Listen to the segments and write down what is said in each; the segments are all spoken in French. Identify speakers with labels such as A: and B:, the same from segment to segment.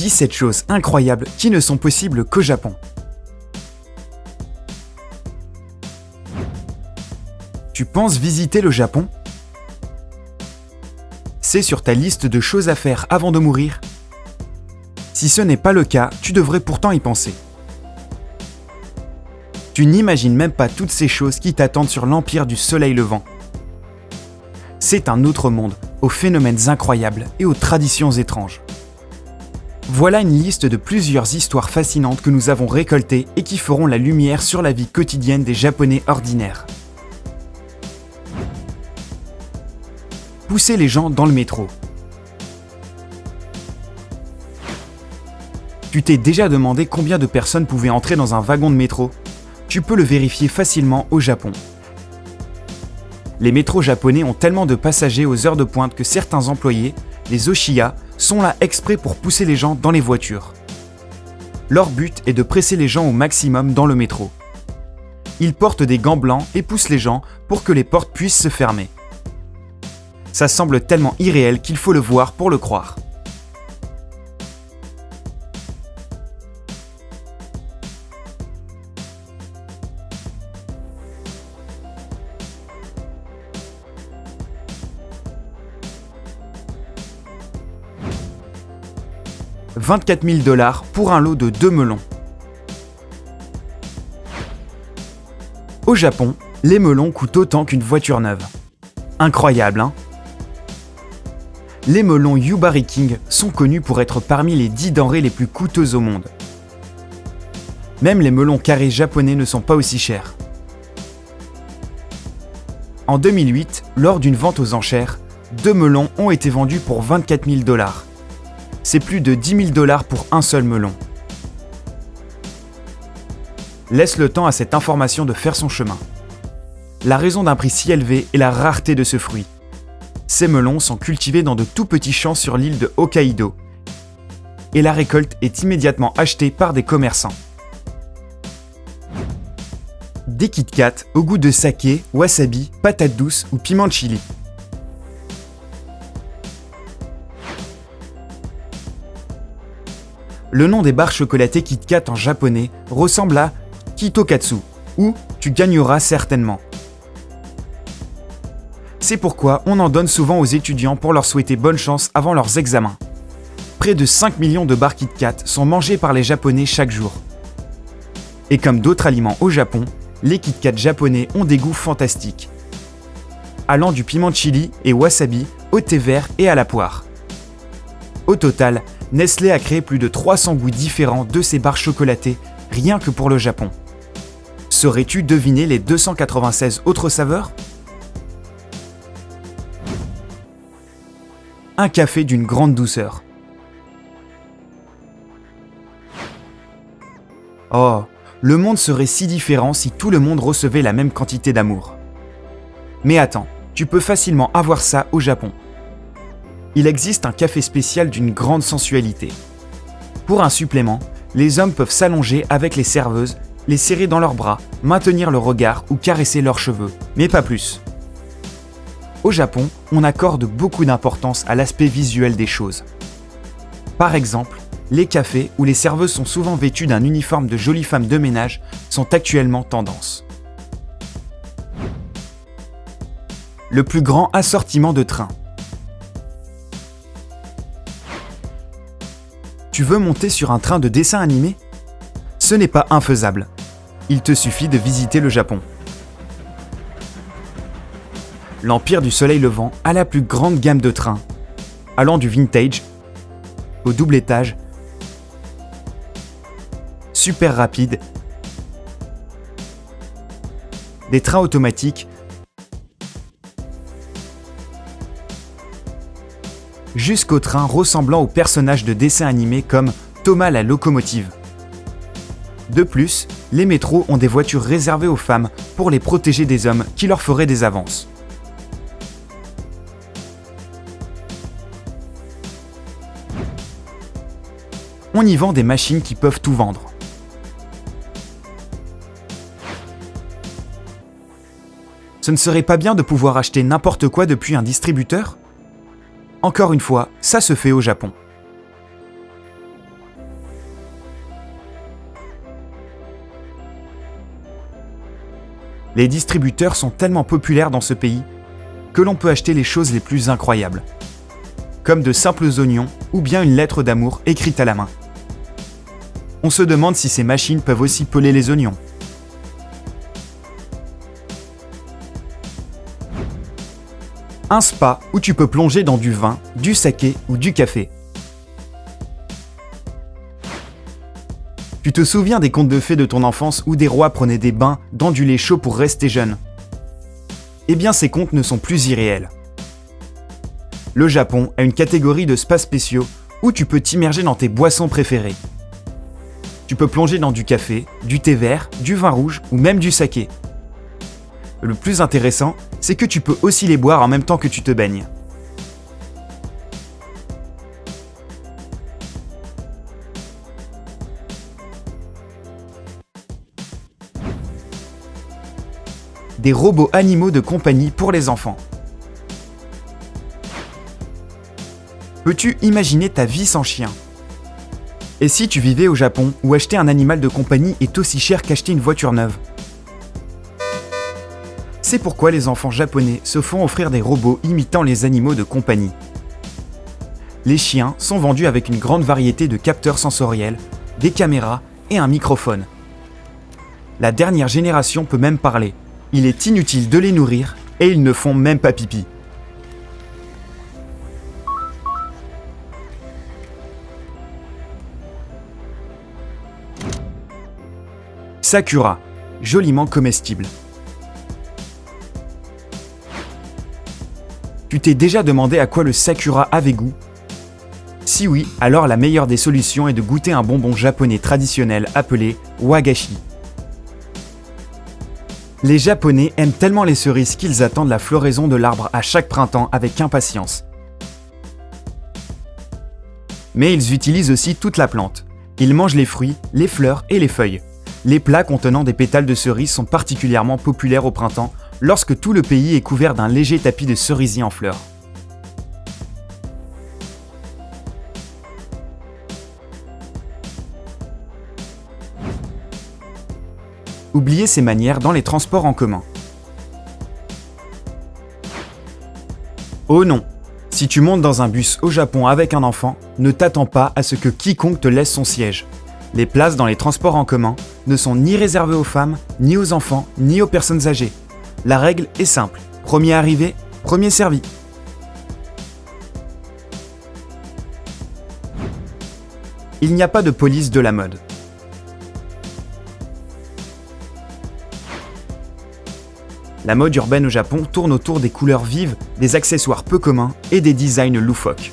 A: 17 choses incroyables qui ne sont possibles qu'au Japon. Tu penses visiter le Japon? C'est sur ta liste de choses à faire avant de mourir? Si ce n'est pas le cas, tu devrais pourtant y penser. Tu n'imagines même pas toutes ces choses qui t'attendent sur l'empire du soleil levant. C'est un autre monde, aux phénomènes incroyables et aux traditions étranges. Voilà une liste de plusieurs histoires fascinantes que nous avons récoltées et qui feront la lumière sur la vie quotidienne des Japonais ordinaires. Pousser les gens dans le métro. Tu t'es déjà demandé combien de personnes pouvaient entrer dans un wagon de métro? Tu peux le vérifier facilement au Japon. Les métros japonais ont tellement de passagers aux heures de pointe que certains employés, les Oshiya, sont là exprès pour pousser les gens dans les voitures. Leur but est de presser les gens au maximum dans le métro. Ils portent des gants blancs et poussent les gens pour que les portes puissent se fermer. Ça semble tellement irréel qu'il faut le voir pour le croire. « 24 000 $ pour un lot de 2 melons. » Au Japon, les melons coûtent autant qu'une voiture neuve. Incroyable, hein? Les melons Yubari King sont connus pour être parmi les 10 denrées les plus coûteuses au monde. Même les melons carrés japonais ne sont pas aussi chers. En 2008, lors d'une vente aux enchères, 2 melons ont été vendus pour 24 000 $. C'est plus de 10 000 $ pour un seul melon. Laisse le temps à cette information de faire son chemin. La raison d'un prix si élevé est la rareté de ce fruit. Ces melons sont cultivés dans de tout petits champs sur l'île de Hokkaido. Et la récolte est immédiatement achetée par des commerçants. Des Kit Kat au goût de saké, wasabi, patate douce ou piment de chili. Le nom des barres chocolatées Kit Kat en japonais ressemble à Kitokatsu, ou tu gagneras certainement. C'est pourquoi on en donne souvent aux étudiants pour leur souhaiter bonne chance avant leurs examens. Près de 5 millions de barres Kit Kat sont mangées par les Japonais chaque jour. Et comme d'autres aliments au Japon, les Kit Kat japonais ont des goûts fantastiques, allant du piment de chili et wasabi au thé vert et à la poire. Au total, Nestlé a créé plus de 300 goûts différents de ces barres chocolatées, rien que pour le Japon. Saurais-tu deviner les 296 autres saveurs? Un café d'une grande douceur. Oh, le monde serait si différent si tout le monde recevait la même quantité d'amour. Mais attends, tu peux facilement avoir ça au Japon. Il existe un café spécial d'une grande sensualité. Pour un supplément, les hommes peuvent s'allonger avec les serveuses, les serrer dans leurs bras, maintenir le regard ou caresser leurs cheveux, mais pas plus. Au Japon, on accorde beaucoup d'importance à l'aspect visuel des choses. Par exemple, les cafés où les serveuses sont souvent vêtues d'un uniforme de jolies femmes de ménage sont actuellement tendance. Le plus grand assortiment de trains. Tu veux monter sur un train de dessin animé? Ce n'est pas infaisable. Il te suffit de visiter le Japon. L'Empire du Soleil Levant a la plus grande gamme de trains, allant du vintage au double étage, super rapide, des trains automatiques, jusqu'aux trains ressemblant aux personnages de dessins animés comme Thomas la locomotive. De plus, les métros ont des voitures réservées aux femmes pour les protéger des hommes qui leur feraient des avances. On y vend des machines qui peuvent tout vendre. Ce ne serait pas bien de pouvoir acheter n'importe quoi depuis un distributeur ? Encore une fois, ça se fait au Japon. Les distributeurs sont tellement populaires dans ce pays que l'on peut acheter les choses les plus incroyables, comme de simples oignons ou bien une lettre d'amour écrite à la main. On se demande si ces machines peuvent aussi peler les oignons. Un spa où tu peux plonger dans du vin, du saké ou du café. Tu te souviens des contes de fées de ton enfance où des rois prenaient des bains dans du lait chaud pour rester jeunes? Eh bien, ces contes ne sont plus irréels. Le Japon a une catégorie de spas spéciaux où tu peux t'immerger dans tes boissons préférées. Tu peux plonger dans du café, du thé vert, du vin rouge ou même du saké. Le plus intéressant, c'est que tu peux aussi les boire en même temps que tu te baignes. Des robots animaux de compagnie pour les enfants. Peux-tu imaginer ta vie sans chien? Et si tu vivais au Japon, où acheter un animal de compagnie est aussi cher qu'acheter une voiture neuve? C'est pourquoi les enfants japonais se font offrir des robots imitant les animaux de compagnie. Les chiens sont vendus avec une grande variété de capteurs sensoriels, des caméras et un microphone. La dernière génération peut même parler. Il est inutile de les nourrir et ils ne font même pas pipi. Sakura, joliment comestible. Tu t'es déjà demandé à quoi le sakura avait goût? Si oui, alors la meilleure des solutions est de goûter un bonbon japonais traditionnel appelé wagashi. Les Japonais aiment tellement les cerises qu'ils attendent la floraison de l'arbre à chaque printemps avec impatience. Mais ils utilisent aussi toute la plante. Ils mangent les fruits, les fleurs et les feuilles. Les plats contenant des pétales de cerises sont particulièrement populaires au printemps, lorsque tout le pays est couvert d'un léger tapis de cerisiers en fleurs. Oubliez ces manières dans les transports en commun. Oh non! Si tu montes dans un bus au Japon avec un enfant, ne t'attends pas à ce que quiconque te laisse son siège. Les places dans les transports en commun ne sont ni réservées aux femmes, ni aux enfants, ni aux personnes âgées. La règle est simple. Premier arrivé, premier servi. Il n'y a pas de police de la mode. La mode urbaine au Japon tourne autour des couleurs vives, des accessoires peu communs et des designs loufoques.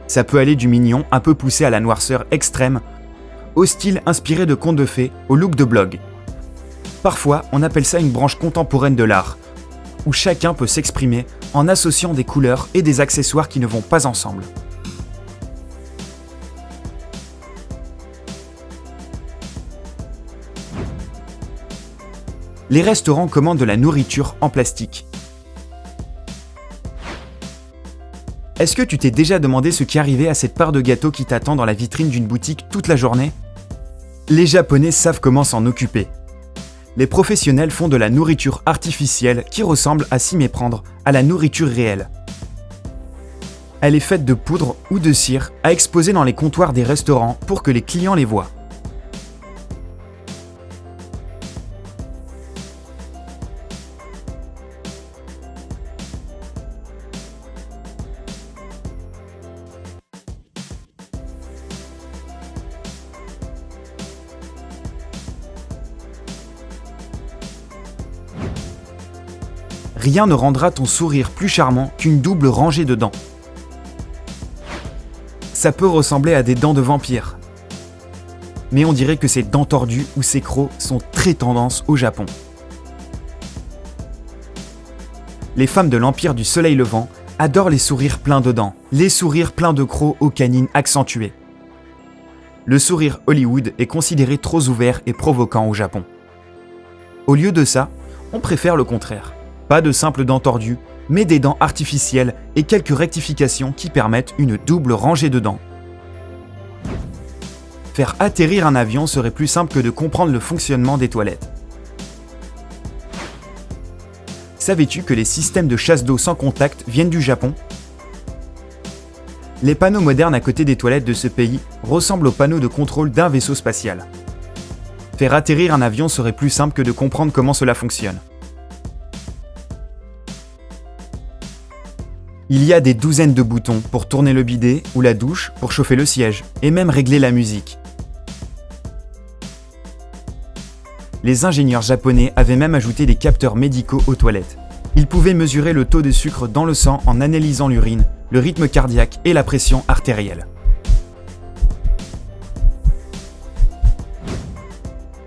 A: Ça peut aller du mignon un peu poussé à la noirceur extrême, au style inspiré de contes de fées, au look de blog. Parfois, on appelle ça une branche contemporaine de l'art, où chacun peut s'exprimer en associant des couleurs et des accessoires qui ne vont pas ensemble. Les restaurants commandent de la nourriture en plastique. Est-ce que tu t'es déjà demandé ce qui arrivait à cette part de gâteau qui t'attend dans la vitrine d'une boutique toute la journée? Les Japonais savent comment s'en occuper. Les professionnels font de la nourriture artificielle qui ressemble à s'y méprendre à la nourriture réelle. Elle est faite de poudre ou de cire à exposer dans les comptoirs des restaurants pour que les clients les voient. Rien ne rendra ton sourire plus charmant qu'une double rangée de dents. Ça peut ressembler à des dents de vampire. Mais on dirait que ces dents tordues ou ces crocs sont très tendance au Japon. Les femmes de l'Empire du Soleil Levant adorent les sourires pleins de dents, les sourires pleins de crocs aux canines accentuées. Le sourire Hollywood est considéré trop ouvert et provoquant au Japon. Au lieu de ça, on préfère le contraire. Pas de simples dents tordues, mais des dents artificielles et quelques rectifications qui permettent une double rangée de dents. Faire atterrir un avion serait plus simple que de comprendre le fonctionnement des toilettes. Savais-tu que les systèmes de chasse d'eau sans contact viennent du Japon ? Les panneaux modernes à côté des toilettes de ce pays ressemblent aux panneaux de contrôle d'un vaisseau spatial. Faire atterrir un avion serait plus simple que de comprendre comment cela fonctionne. Il y a des douzaines de boutons pour tourner le bidet ou la douche pour chauffer le siège et même régler la musique. Les ingénieurs japonais avaient même ajouté des capteurs médicaux aux toilettes. Ils pouvaient mesurer le taux de sucre dans le sang en analysant l'urine, le rythme cardiaque et la pression artérielle.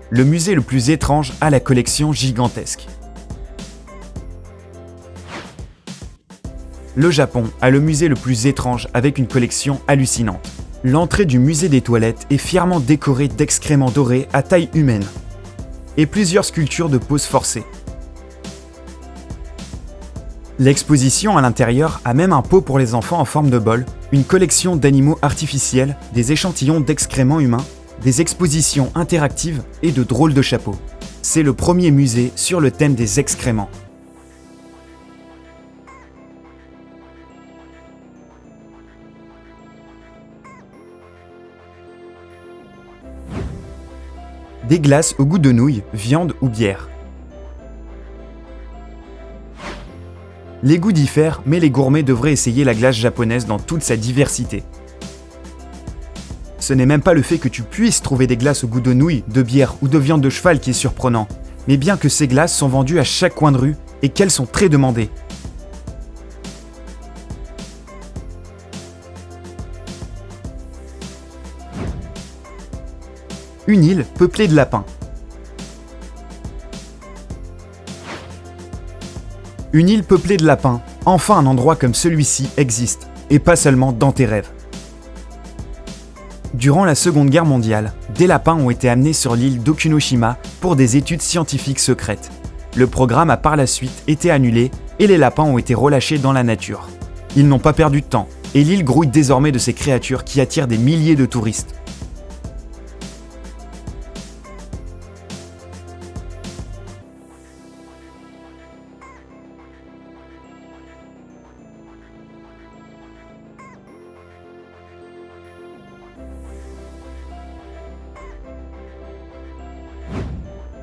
A: Le musée le plus étrange a la collection gigantesque. Le Japon a le musée le plus étrange avec une collection hallucinante. L'entrée du musée des toilettes est fièrement décorée d'excréments dorés à taille humaine et plusieurs sculptures de poses forcées. L'exposition à l'intérieur a même un pot pour les enfants en forme de bol, une collection d'animaux artificiels, des échantillons d'excréments humains, des expositions interactives et de drôles de chapeaux. C'est le premier musée sur le thème des excréments. Des glaces au goût de nouilles, viande ou bière. Les goûts diffèrent, mais les gourmets devraient essayer la glace japonaise dans toute sa diversité. Ce n'est même pas le fait que tu puisses trouver des glaces au goût de nouilles, de bière ou de viande de cheval qui est surprenant, mais bien que ces glaces sont vendues à chaque coin de rue et qu'elles sont très demandées. Une île peuplée de lapins. Une île peuplée de lapins, enfin un endroit comme celui-ci existe, et pas seulement dans tes rêves. Durant la Seconde Guerre mondiale, des lapins ont été amenés sur l'île d'Okunoshima pour des études scientifiques secrètes. Le programme a par la suite été annulé et les lapins ont été relâchés dans la nature. Ils n'ont pas perdu de temps, et l'île grouille désormais de ces créatures qui attirent des milliers de touristes.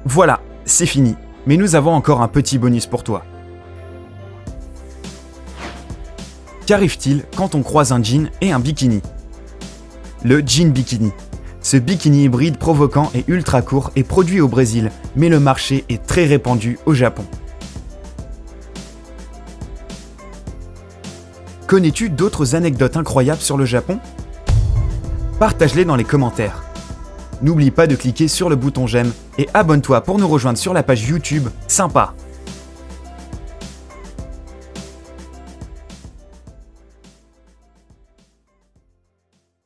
A: Voilà, c'est fini, mais nous avons encore un petit bonus pour toi. Qu'arrive-t-il quand on croise un jean et un bikini ? Le jean bikini. Ce bikini hybride provoquant et ultra court est produit au Brésil, mais le marché est très répandu au Japon. Connais-tu d'autres anecdotes incroyables sur le Japon ? Partage-les dans les commentaires. N'oublie pas de cliquer sur le bouton j'aime et abonne-toi pour nous rejoindre sur la page YouTube Sympa.